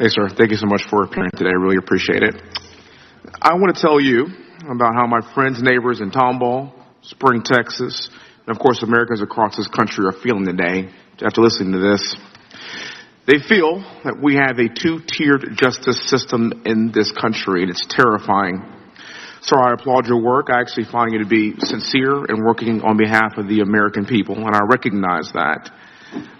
Hey, sir. Thank you so much for appearing today. I really appreciate it. I want to tell you about how my friends, neighbors in Tomball, Spring, Texas, and of course Americans across this country are feeling today after listening to this. They feel that we have a two-tiered justice system in this country, and it's terrifying. So I applaud your work. I actually find you to be sincere and working on behalf of the American people, and I recognize that.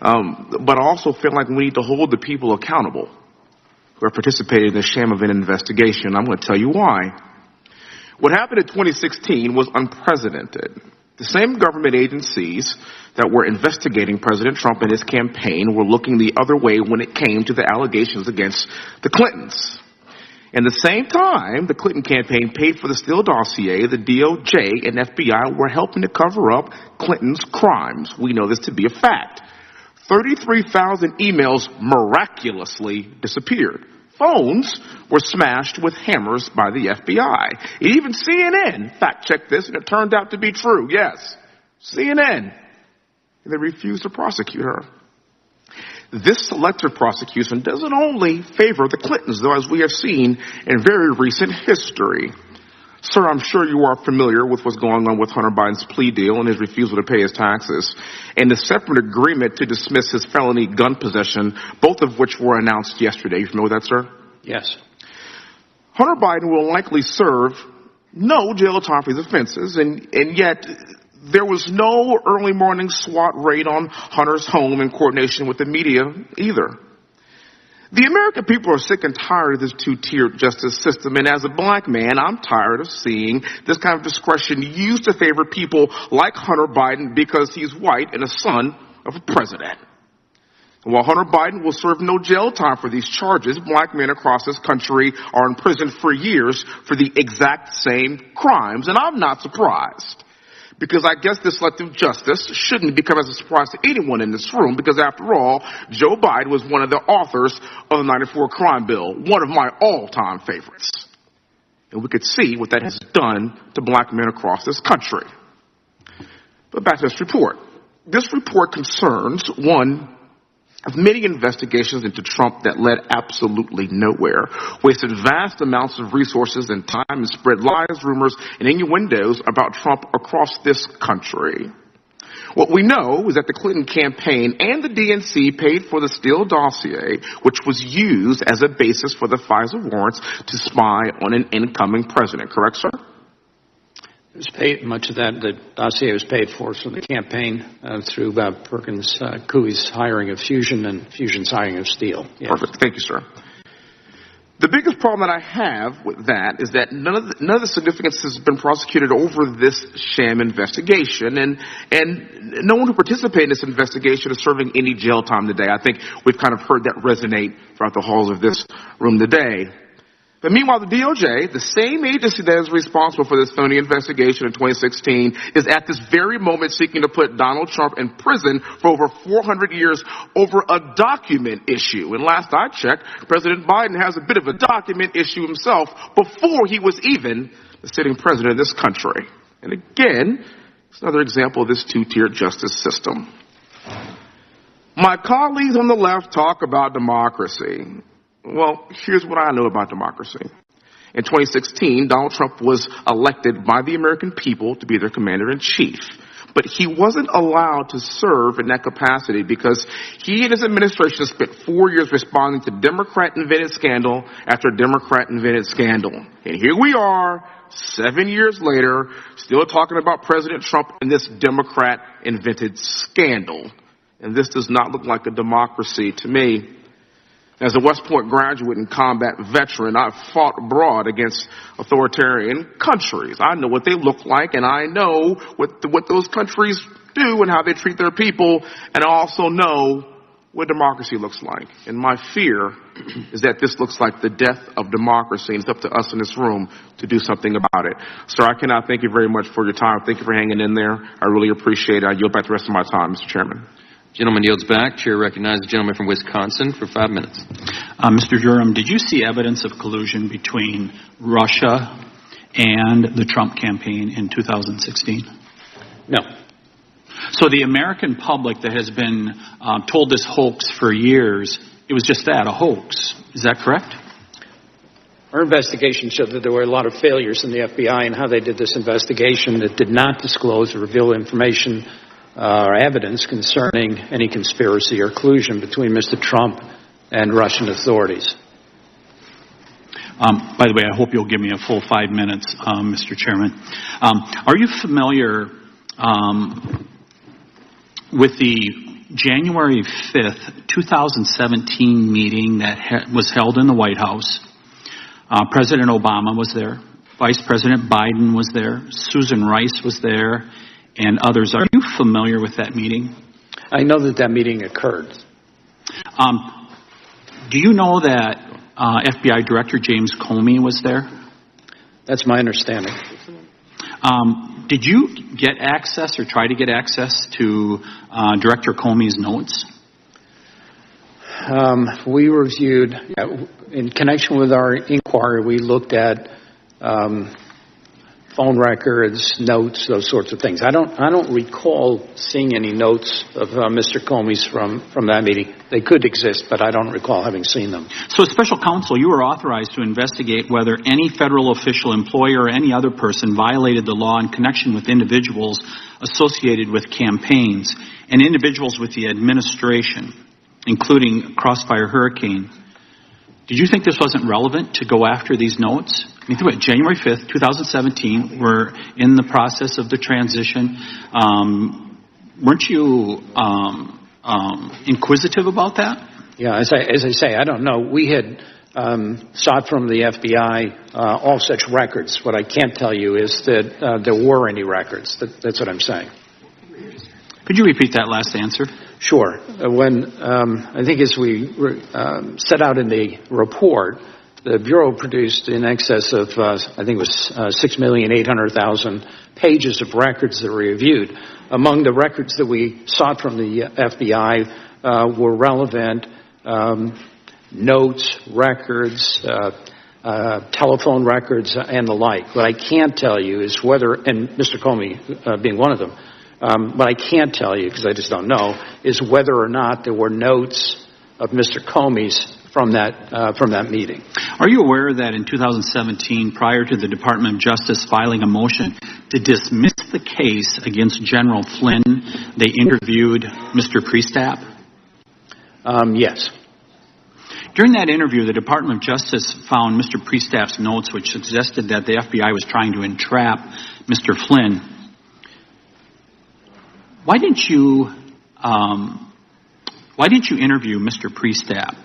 But I also feel like we need to hold the people accountable who are participating in this sham of an investigation. I'm going to tell you why. What happened in 2016 was unprecedented. The same government agencies that were investigating President Trump and his campaign were looking the other way when it came to the allegations against the Clintons. At the same time, the Clinton campaign paid for the Steele dossier. The DOJ and FBI were helping to cover up Clinton's crimes. We know this to be a fact. 33,000 emails miraculously disappeared. Phones were smashed with hammers by the FBI. And even CNN fact-checked this, and it turned out to be true. Yes, CNN. And they refused to prosecute her. This selective prosecution doesn't only favor the Clintons, though, as we have seen in very recent history. Sir, I'm sure you are familiar with what's going on with Hunter Biden's plea deal and his refusal to pay his taxes, and the separate agreement to dismiss his felony gun possession, both of which were announced yesterday. You familiar with that, sir? Yes. Hunter Biden will likely serve no jail time for his offenses, and yet there was no early morning SWAT raid on Hunter's home in coordination with the media either. The American people are sick and tired of this two-tiered justice system, and as a black man, I'm tired of seeing this kind of discretion used to favor people like Hunter Biden because he's white and a son of a president. And while Hunter Biden will serve no jail time for these charges, black men across this country are in prison for years for the exact same crimes, and I'm not surprised. Because I guess this selective justice shouldn't become as a surprise to anyone in this room, because after all, Joe Biden was one of the authors of the 94 crime bill, one of my all-time favorites. And we could see what that has done to black men across this country. But back to this report. This report concerns one of many investigations into Trump that led absolutely nowhere, wasted vast amounts of resources and time, and spread lies, rumors, and innuendos about Trump across this country. What we know is that the Clinton campaign and the DNC paid for the Steele dossier, which was used as a basis for the FISA warrants to spy on an incoming president. Correct, sir? It was paid, much of that, the dossier was paid for the campaign through Perkins Coie's hiring of Fusion and Fusion's hiring of Steele. Yes. Perfect. Thank you, sir. The biggest problem that I have with that is that none of the significance has been prosecuted over this sham investigation, and no one who participated in this investigation is serving any jail time today. I think we've kind of heard that resonate throughout the halls of this room today. But meanwhile, the DOJ, the same agency that is responsible for this phony investigation in 2016, is at this very moment seeking to put Donald Trump in prison for over 400 years over a document issue. And last I checked, President Biden has a bit of a document issue himself before he was even the sitting president of this country. And again, it's another example of this two-tiered justice system. My colleagues on the left talk about democracy. Well, here's what I know about democracy. In 2016, Donald Trump was elected by the American people to be their commander-in-chief. But he wasn't allowed to serve in that capacity because he and his administration spent 4 years responding to Democrat-invented scandal after Democrat-invented scandal. And here we are, 7 years later, still talking about President Trump and this Democrat-invented scandal. And this does not look like a democracy to me. As a West Point graduate and combat veteran, I've fought abroad against authoritarian countries. I know what they look like, and I know what those countries do and how they treat their people, and I also know what democracy looks like. And my fear is that this looks like the death of democracy, and it's up to us in this room to do something about it. Sir, I cannot thank you very much for your time. Thank you for hanging in there. I really appreciate it. I yield back the rest of my time, Mr. Chairman. Gentleman yields back. Chair recognizes the gentleman from Wisconsin for 5 minutes. Mr. Durham, did you see evidence of collusion between Russia and the Trump campaign in 2016? No. So the American public that has been told this hoax for years, it was just that, a hoax. Is that correct? Our investigation showed that there were a lot of failures in the FBI in how they did this investigation that did not disclose or reveal information or evidence concerning any conspiracy or collusion between Mr. Trump and Russian authorities. By the way, I hope you'll give me a full 5 minutes, Mr. Chairman. Are you familiar with the January 5th, 2017 meeting that was held in the White House? President Obama was there. Vice President Biden was there. Susan Rice was there, and others. Are you familiar with that meeting? I know that meeting occurred. Do you know that FBI Director James Comey was there? That's my understanding. Did you get access or try to get access to Director Comey's notes? We reviewed, in connection with our inquiry, we looked at phone records, notes, those sorts of things. I don't recall seeing any notes of Mr. Comey's from that meeting. They could exist, but I don't recall having seen them. So, as special counsel, you were authorized to investigate whether any federal official, employer, or any other person violated the law in connection with individuals associated with campaigns and individuals with the administration, including Crossfire Hurricane. Did you think this wasn't relevant to go after these notes? I mean, think about it. January 5th, 2017, we're in the process of the transition. Weren't you inquisitive about that? Yeah, as I say, I don't know. We had sought from the FBI all such records. What I can't tell you is that there were any records. That's what I'm saying. Could you repeat that last answer? Sure. When I think as we set out in the report, the Bureau produced in excess of, I think it was 6,800,000 pages of records that were reviewed. Among the records that we sought from the FBI were relevant notes, records, telephone records, and the like. What I can't tell you is whether, and Mr. Comey being one of them, what I can't tell you, because I just don't know, is whether or not there were notes of Mr. Comey's from that meeting. Are you aware that in 2017, prior to the Department of Justice filing a motion to dismiss the case against General Flynn, they interviewed Mr. Priestap? Yes. During that interview, the Department of Justice found Mr. Priestap's notes, which suggested that the FBI was trying to entrap Mr. Flynn. Why didn't you interview Mr. Priestap?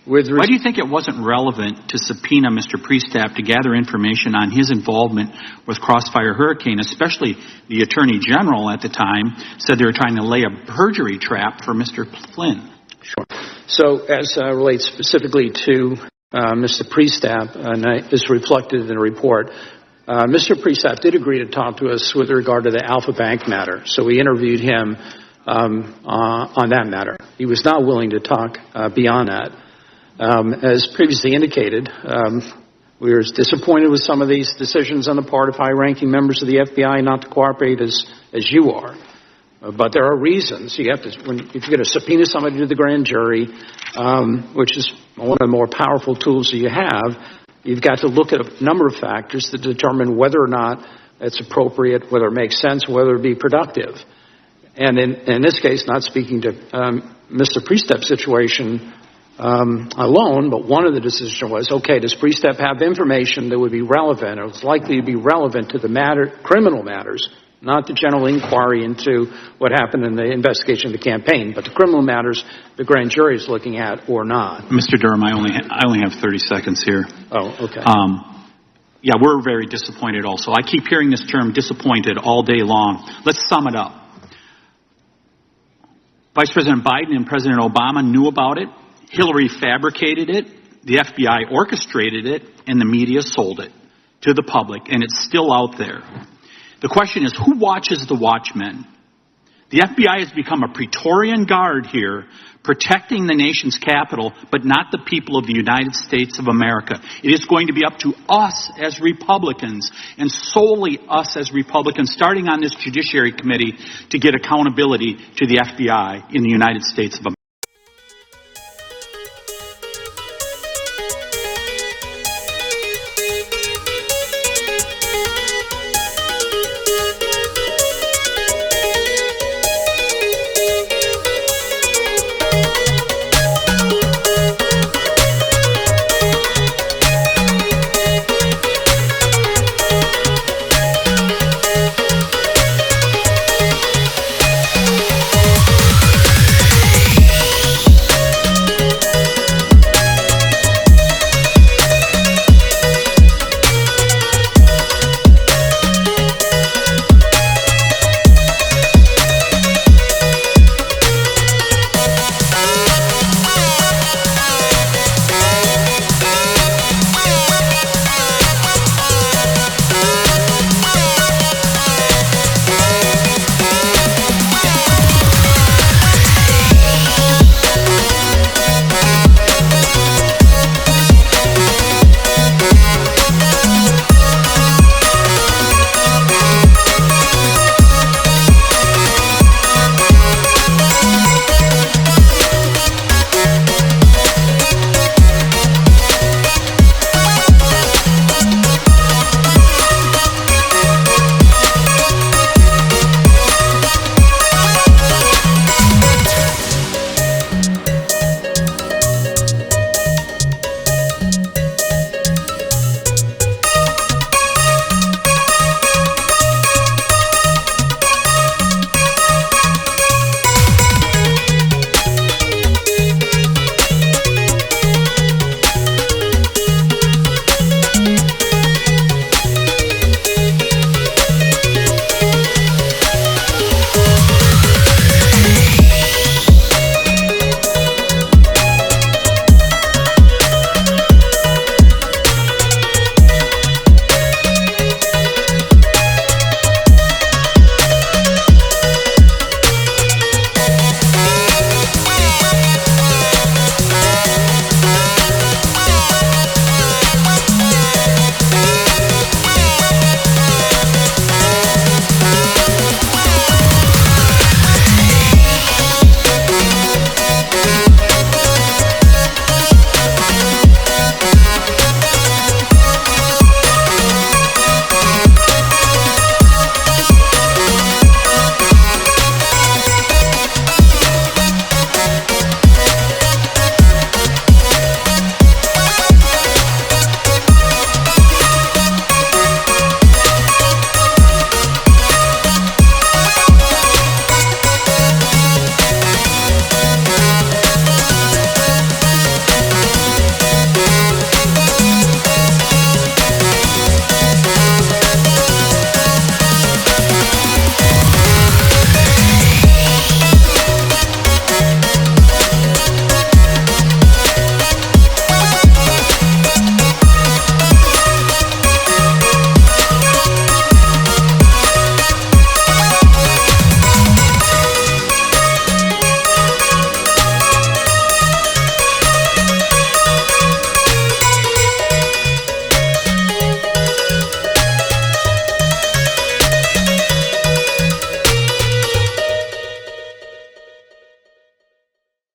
Why do you think it wasn't relevant to subpoena Mr. Priestap to gather information on his involvement with Crossfire Hurricane, especially the Attorney General at the time said they were trying to lay a perjury trap for Mr. Flynn? Sure. So as relates specifically to Mr. Priestap, and is reflected in the report, Mr. Priestap did agree to talk to us with regard to the Alpha Bank matter. So we interviewed him on that matter. He was not willing to talk beyond that. As previously indicated, we were disappointed with some of these decisions on the part of high-ranking members of the FBI not to cooperate as you are. But there are reasons. If you're going to subpoena somebody to the grand jury, which is one of the more powerful tools that you have, you've got to look at a number of factors to determine whether or not it's appropriate, whether it makes sense, whether it be productive. And in this case, not speaking to Mr. Priestap's situation alone, but one of the decisions was, okay, does Priestap have information that would be relevant, or it's likely to be relevant to the criminal matters, not the general inquiry into what happened in the investigation of the campaign, but the criminal matters the grand jury is looking at or not. Mr. Durham, I only have 30 seconds here. Oh, okay. Yeah, we're very disappointed also. I keep hearing this term disappointed all day long. Let's sum it up. Vice President Biden and President Obama knew about it. Hillary fabricated it, the FBI orchestrated it, and the media sold it to the public, and it's still out there. The question is, who watches the watchmen? The FBI has become a Praetorian guard here, protecting the nation's capital, but not the people of the United States of America. It is going to be up to us as Republicans, and solely us as Republicans, starting on this Judiciary Committee, to get accountability to the FBI in the United States of America.